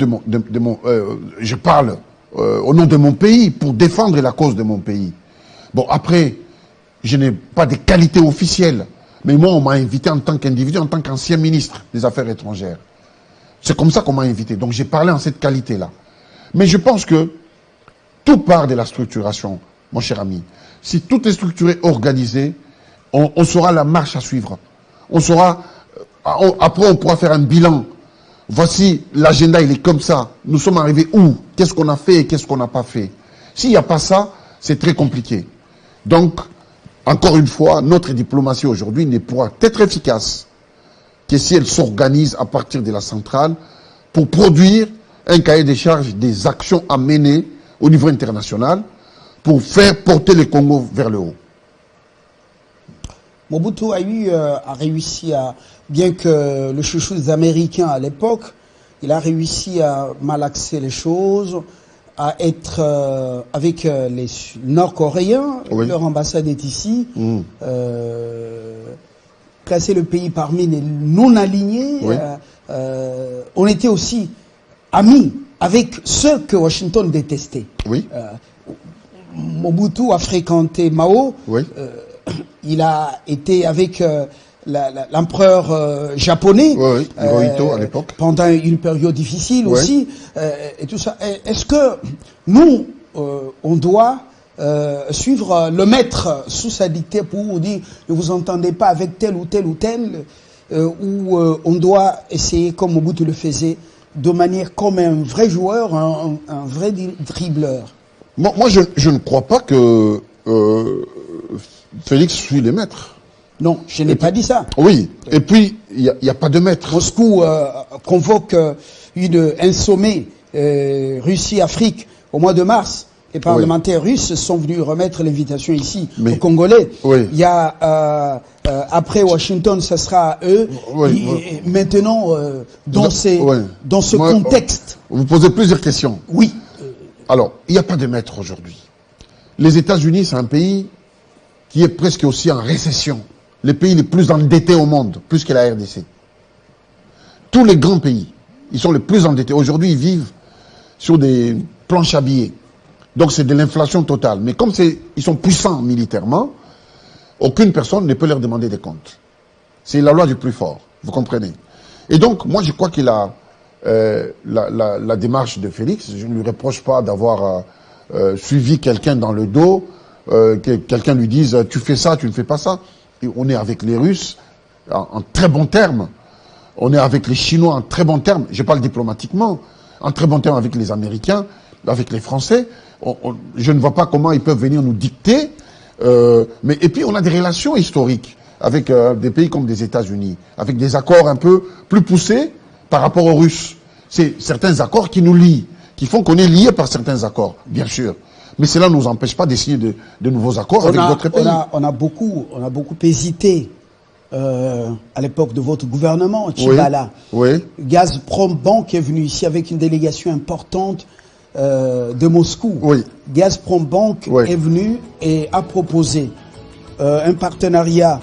au nom de mon pays, pour défendre la cause de mon pays. Bon, après, je n'ai pas de qualité officielle. Mais moi, on m'a invité en tant qu'individu, en tant qu'ancien ministre des Affaires étrangères. C'est comme ça qu'on m'a invité. Donc j'ai parlé en cette qualité-là. Mais je pense que tout part de la structuration, mon cher ami. Si tout est structuré, organisé, on saura la marche à suivre. On saura Après, on pourra faire un bilan. Voici, l'agenda, il est comme ça. Nous sommes arrivés où? Qu'est-ce qu'on a fait et qu'est-ce qu'on n'a pas fait? S'il n'y a pas ça, c'est très compliqué. Donc, encore une fois, notre diplomatie aujourd'hui ne pourra être efficace que si elle s'organise à partir de la centrale pour produire un cahier des charges des actions à mener au niveau international pour faire porter le Congo vers le haut. Mobutu a réussi à, bien que le chouchou des Américains à l'époque, il a réussi à malaxer les choses, à être avec les Nord-Coréens, oui. Leur ambassade est ici, classer le pays parmi les non-alignés. Oui. On était aussi amis avec ceux que Washington détestait. Oui. Mobutu a fréquenté Mao. Oui. Il a été avec l'empereur japonais, oui, Hirohito à l'époque, pendant une période difficile, oui. Aussi, et tout ça. Est-ce que nous, on doit suivre le maître sous sa dictée pour dire ne vous entendez pas avec tel ou tel ou tel, ou on doit essayer comme Mobutu le faisait, de manière comme un vrai joueur, un vrai dribbleur? Moi, je ne crois pas que Félix suit les maîtres. Non, je n'ai pas dit ça. Oui, et puis, il n'y a pas de maître. Moscou convoque un sommet Russie-Afrique au mois de mars. Les parlementaires russes sont venus remettre l'invitation ici aux Congolais. Oui. Il y a, après Washington, ce sera à eux. Oui, et maintenant, dans ce contexte... Vous posez plusieurs questions. Oui. Alors, il n'y a pas de maître aujourd'hui. Les États-Unis, c'est un pays qui est presque aussi en récession. Les pays les plus endettés au monde, plus que la RDC. Tous les grands pays, ils sont les plus endettés. Aujourd'hui, ils vivent sur des planches à billets. Donc c'est de l'inflation totale. Mais comme ils sont puissants militairement, aucune personne ne peut leur demander des comptes. C'est la loi du plus fort, vous comprenez. Et donc, moi je crois qu'il a la démarche de Félix. Je ne lui reproche pas d'avoir suivi quelqu'un dans le dos, que quelqu'un lui dise « tu fais ça, tu ne fais pas ça ». On est avec les Russes en très bons termes. On est avec les Chinois en très bons termes. Je parle diplomatiquement. En très bons termes avec les Américains, avec les Français. Je ne vois pas comment ils peuvent venir nous dicter. Et puis on a des relations historiques avec des pays comme les États-Unis, avec des accords un peu plus poussés par rapport aux Russes. C'est certains accords qui nous lient, qui font qu'on est liés par certains accords, bien sûr. Mais cela ne nous empêche pas de signer de nouveaux accords avec d'autres pays. On a beaucoup hésité à l'époque de votre gouvernement, Tchibala. Oui. Gazprom Bank est venu ici avec une délégation importante de Moscou. Oui. Gazprom Bank est venu et a proposé un partenariat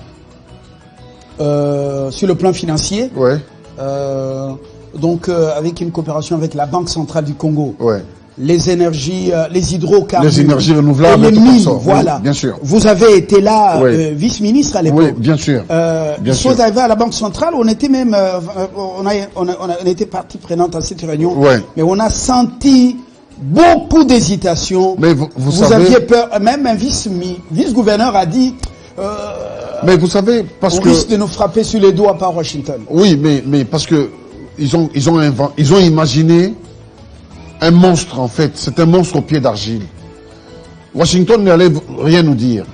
sur le plan financier. Oui. Donc avec une coopération avec la Banque centrale du Congo. Oui. Les énergies, les hydrocarbures. Les énergies renouvelables, les mines, voilà. Oui, bien sûr. Vous avez été là, vice-ministre à l'époque. Oui, bien sûr. Bien sûr. Vous arrivez à la Banque centrale, on était même, on était partie prenante à cette réunion. Ouais. Mais on a senti beaucoup d'hésitation. Mais vous savez, aviez peur. Même un vice-gouverneur a dit. Mais vous savez, parce on risque de nous frapper sur les doigts par Washington. Oui, mais parce que ils ont imaginé un monstre, en fait. C'est un monstre au pied d'argile. Washington n'allait rien nous dire.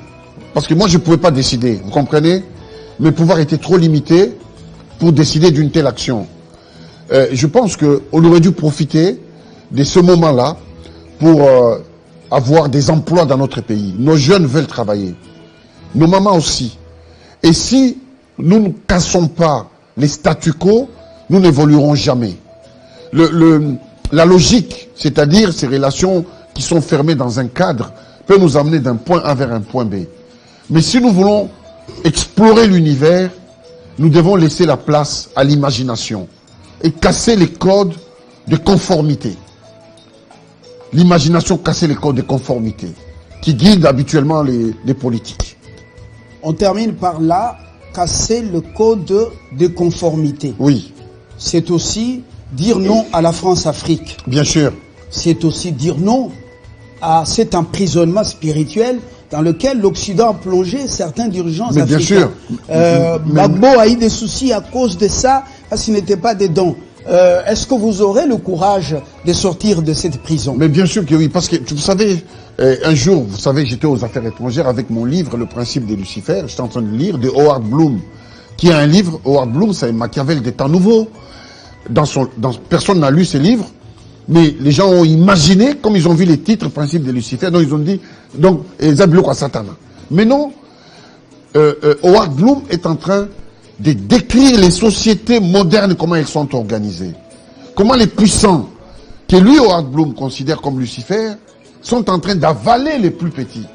Parce que moi, je ne pouvais pas décider. Vous comprenez? Mes pouvoirs étaient trop limités pour décider d'une telle action. Je pense qu'on aurait dû profiter de ce moment-là pour avoir des emplois dans notre pays. Nos jeunes veulent travailler. Nos mamans aussi. Et si nous ne cassons pas les statu quo, nous n'évoluerons jamais. La logique, c'est-à-dire ces relations qui sont fermées dans un cadre, peut nous amener d'un point A vers un point B. Mais si nous voulons explorer l'univers, nous devons laisser la place à l'imagination et casser les codes de conformité. L'imagination, casser les codes de conformité qui guident habituellement les politiques. On termine par là, casser le code de conformité. Oui. C'est aussi dire non à la France-Afrique. Bien sûr. C'est aussi dire non à cet emprisonnement spirituel dans lequel l'Occident a plongé certains dirigeants africains. Bien sûr. Gbagbo a eu des soucis à cause de ça, parce qu'il n'était pas dedans. Est-ce que vous aurez le courage de sortir de cette prison? Mais bien sûr que oui, parce que vous savez, un jour, vous savez, j'étais aux affaires étrangères avec mon livre, Le principe de Lucifer. J'étais en train de lire de Howard Bloom, qui est un livre. Howard Bloom, c'est Machiavel des temps nouveaux. Personne n'a lu ces livres, mais les gens ont imaginé, comme ils ont vu les titres, Principe de Lucifer, donc ils ont dit, ils ont bloqué à Satan. Mais non, Howard Bloom est en train de décrire les sociétés modernes, comment elles sont organisées. Comment les puissants, que lui, Howard Bloom, considère comme Lucifer, sont en train d'avaler les plus petits.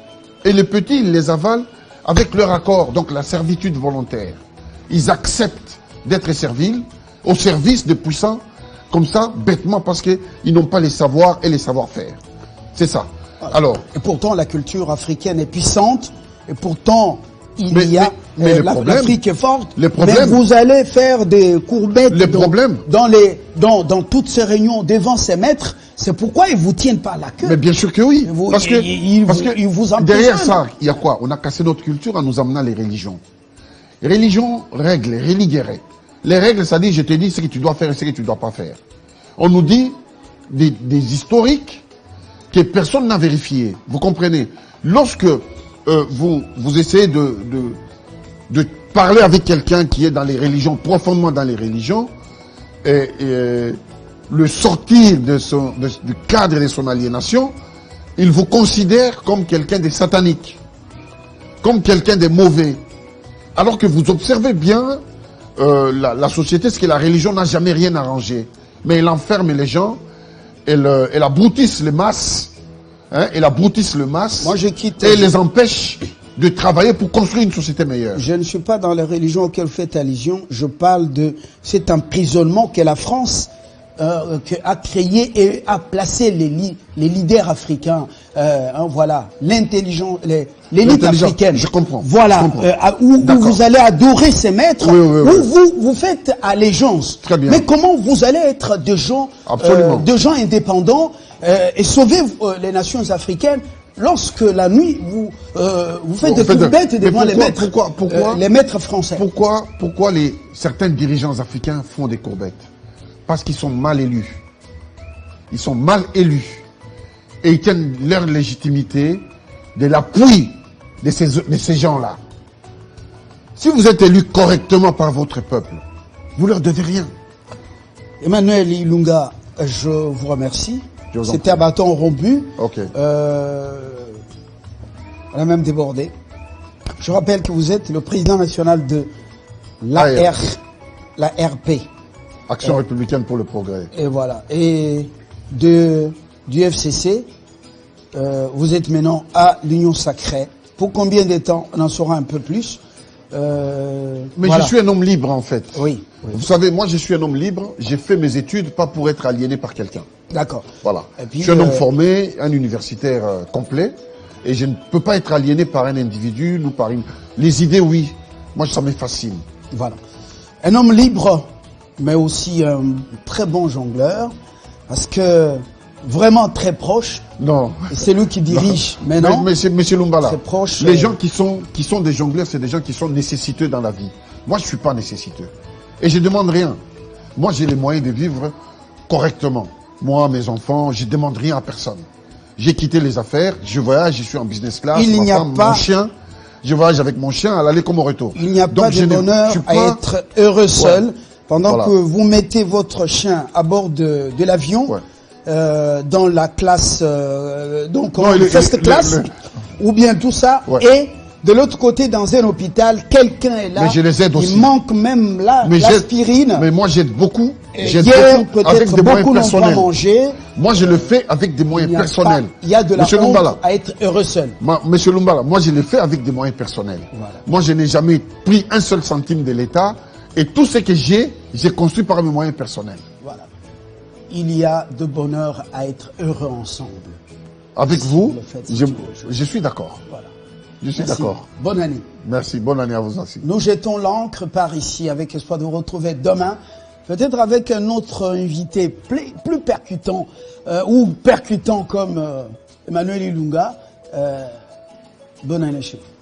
Et les petits, ils les avalent avec leur accord, donc la servitude volontaire. Ils acceptent d'être serviles, au service des puissants, comme ça, bêtement, parce qu'ils n'ont pas les savoirs et les savoir-faire. C'est ça. Alors. Et pourtant, la culture africaine est puissante, et pourtant, l'Afrique est forte. Mais vous allez faire des courbettes dans toutes ces réunions devant ces maîtres. C'est pourquoi ils vous tiennent pas la queue. Mais bien sûr que oui. Parce que ils vous emprisonnent. Derrière ça, il y a quoi? On a cassé notre culture en nous amenant les religions. Les religions, règles, religere. Les règles, ça dit, je te dis ce que tu dois faire et ce que tu ne dois pas faire. On nous dit des historiques que personne n'a vérifié. Vous comprenez? Lorsque vous essayez de parler avec quelqu'un qui est dans les religions, profondément dans les religions, le sortir du cadre de son aliénation, il vous considère comme quelqu'un de satanique, comme quelqu'un de mauvais. Alors que vous observez bien la société, c'est que la religion n'a jamais rien arrangé. Mais elle enferme les gens, elle abroutisse les masses, elle abroutisse les masses, et les empêche de travailler pour construire une société meilleure. Je ne suis pas dans les religions auxquelles vous faites allusion, je parle de cet emprisonnement que la France a créé et a placé les leaders africains, voilà, l'élite africaine. Je comprends. Voilà, où vous allez adorer ces maîtres, où vous faites allégeance. Très bien. Mais comment vous allez être des gens indépendants et sauver les nations africaines lorsque la nuit vous faites des courbettes devant les maîtres, les maîtres français? Pourquoi certains dirigeants africains font des courbettes? Parce qu'ils sont mal élus. Ils sont mal élus. Et ils tiennent leur légitimité de l'appui de ces gens-là. Si vous êtes élu correctement par votre peuple, vous leur devez rien. Emmanuel Ilunga, je vous remercie. C'était un bâton rompu. Ok. On a même débordé. Je rappelle que vous êtes le président national de l'ARP. Action républicaine pour le progrès. Et voilà. Et du FCC, vous êtes maintenant à l'Union Sacrée. Pour combien de temps? On en saura un peu plus. Mais voilà. Je suis un homme libre en fait. Oui. Vous savez, moi je suis un homme libre. J'ai fait mes études pas pour être aliéné par quelqu'un. D'accord. Voilà. Puis, je suis un homme formé, un universitaire complet. Et je ne peux pas être aliéné par un individu ou par une... Les idées, oui. Moi, ça me fascine. Voilà. Un homme libre, mais aussi un très bon jongleur, parce que vraiment très proche. Non. C'est lui qui dirige. Mais non. Monsieur Lumbala, proche, les gens qui sont des jongleurs, c'est des gens qui sont nécessiteux dans la vie. Moi, je suis pas nécessiteux. Et je demande rien. Moi, j'ai les moyens de vivre correctement. Moi, mes enfants, je demande rien à personne. J'ai quitté les affaires, je voyage, je suis en business class, mon chien. Je voyage avec mon chien à l'aller comme au retour. Il n'y a pas de bonheur à être heureux seul pendant que vous mettez votre chien à bord de l'avion, dans la classe, first class, ou bien tout ça, et de l'autre côté, dans un hôpital, quelqu'un est là. Mais je les aide aussi. Il manque même l'aspirine. Mais moi, j'aide beaucoup. Hier, peut-être beaucoup n'ont pas mangé. Moi, je le fais avec des moyens personnels. Il y a de la honte à être heureux seul. Monsieur Lumbala, moi, je le fais avec des moyens personnels. Voilà. Moi, je n'ai jamais pris un seul centime de l'État. Et tout ce que j'ai construit par mes moyens personnels. Voilà. Il y a de bonheur à être heureux ensemble. Avec vous, je suis d'accord. Voilà. Je suis d'accord. Bonne année. Merci, bonne année à vous aussi. Nous jetons l'encre par ici avec espoir de vous retrouver demain. Peut-être avec un autre invité plus percutant, ou percutant comme Emmanuel Ilunga. Bonne année chez vous.